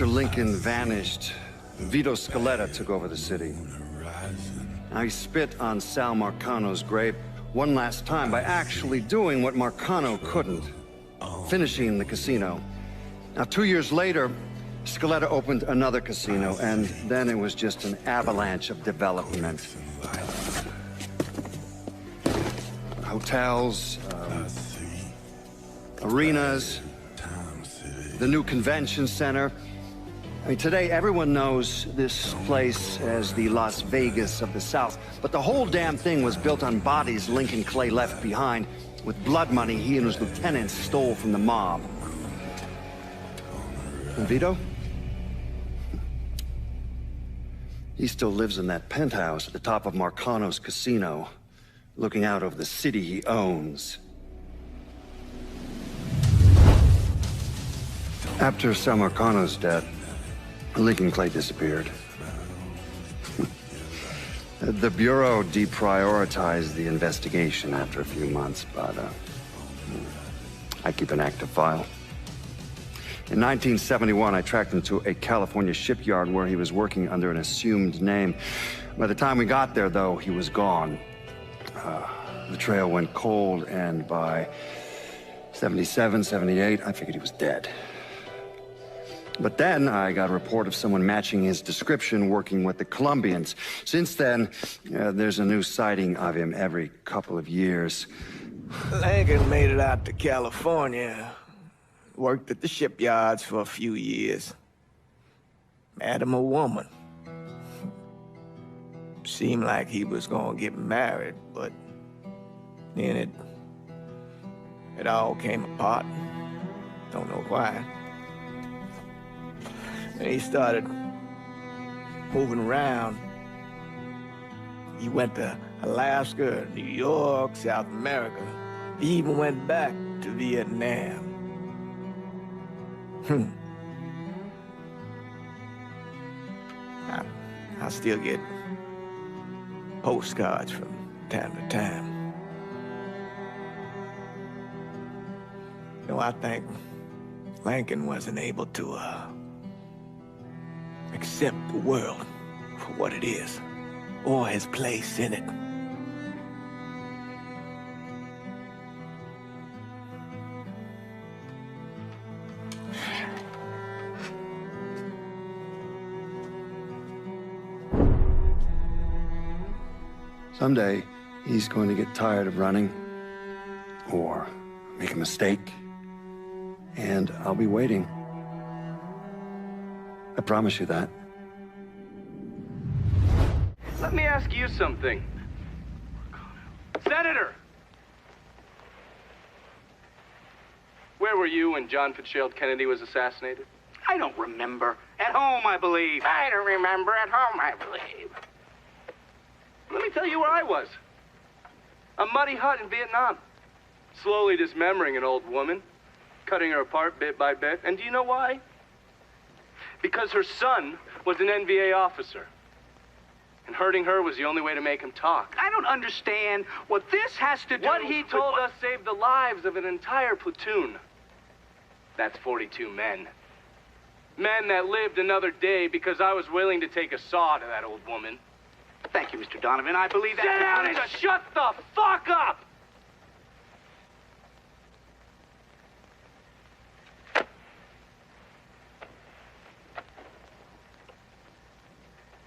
After Lincoln vanished, Vito Scaletta took over the city. Now he spit on Sal Marcano's grave one last time by actually doing what Marcano couldn't, finishing the casino. Now, 2 years later, Scaletta opened another casino, and then it was just an avalanche of development. Hotels, arenas, the new convention center. I mean, today everyone knows this place as the Las Vegas of the South, but the whole damn thing was built on bodies Lincoln Clay left behind, with blood money he and his lieutenants stole from the mob. And Vito? He still lives in that penthouse at the top of Marcano's casino, looking out over the city he owns. After Sal Marcano's death, Lincoln Clay disappeared. The Bureau deprioritized the investigation after a few months, but I keep an active file. In 1971, I tracked him to a California shipyard where he was working under an assumed name. By the time we got there, though, he was gone. The trail went cold, and by 77, 78, I figured he was dead. But then I got a report of someone matching his description working with the Colombians. Since then, there's a new sighting of him every couple of years. Lincoln made it out to California. Worked at the shipyards for a few years. Met him a woman. Seemed like he was gonna get married, but then it all came apart. Don't know why. And he started moving around. He went to Alaska, New York, South America. He even went back to Vietnam. I still get postcards from time to time. You know, I think Lincoln wasn't able to, accept the world for what it is, or his place in it. Someday, he's going to get tired of running, or make a mistake, and I'll be waiting. I promise you that. Let me ask you something. Senator! Where were you when John Fitzgerald Kennedy was assassinated? I don't remember. At home, I believe. I don't remember. At home, I believe. Let me tell you where I was. A muddy hut in Vietnam. Slowly dismembering an old woman, cutting her apart bit by bit. And do you know why? Because her son was an NVA officer. And hurting her was the only way to make him talk. I don't understand what this has to do What he told with us saved the lives of an entire platoon. That's 42 men. Men that lived another day because I was willing to take a saw to that old woman. Thank you, Mr. Donovan. I believe that. Sit down and just shut the fuck up!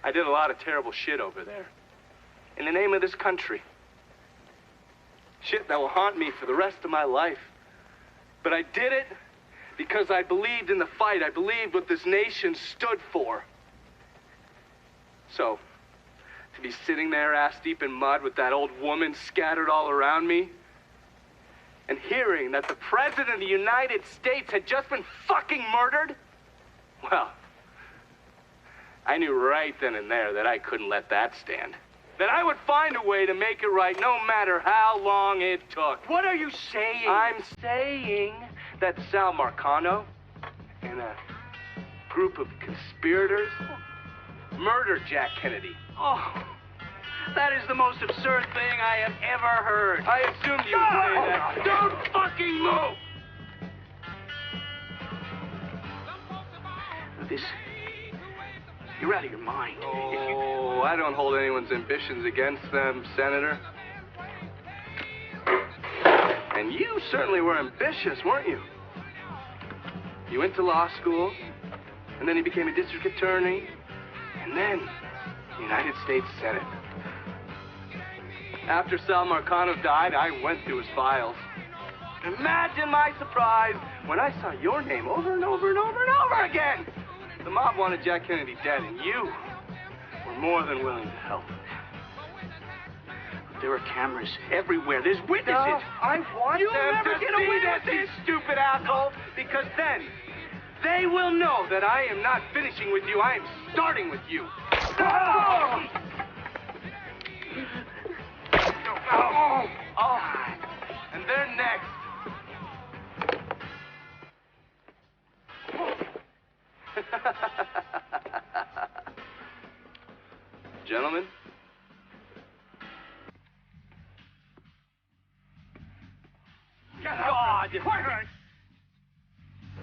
I did a lot of terrible shit over there. In the name of this country. Shit that will haunt me for the rest of my life. But I did it because I believed in the fight. I believed what this nation stood for. So, to be sitting there ass deep in mud with that old woman scattered all around me, and hearing that the President of the United States had just been fucking murdered, well, I knew right then and there that I couldn't let that stand. That I would find a way to make it right no matter how long it took. What are you saying? I'm saying that Sal Marcano and a group of conspirators murdered Jack Kennedy. Oh, that is the most absurd thing I have ever heard. I assumed you would say that. Don't fucking move! this. You're out of your mind. Oh, I don't hold anyone's ambitions against them, Senator. And you certainly were ambitious, weren't you? You went to law school, and then you became a district attorney, and then United States Senate. After Sal Marcano died, I went through his files. Imagine my surprise when I saw your name over and over and over and over again. The mob wanted Jack Kennedy dead, and you were more than willing to help. There are cameras everywhere. There's witnesses. No, I want You'll them never to get see away this, with you this. stupid asshole, because then they will know that I am not finishing with you. I am starting with you. Oh! Oh, and they're next. Gentlemen. God!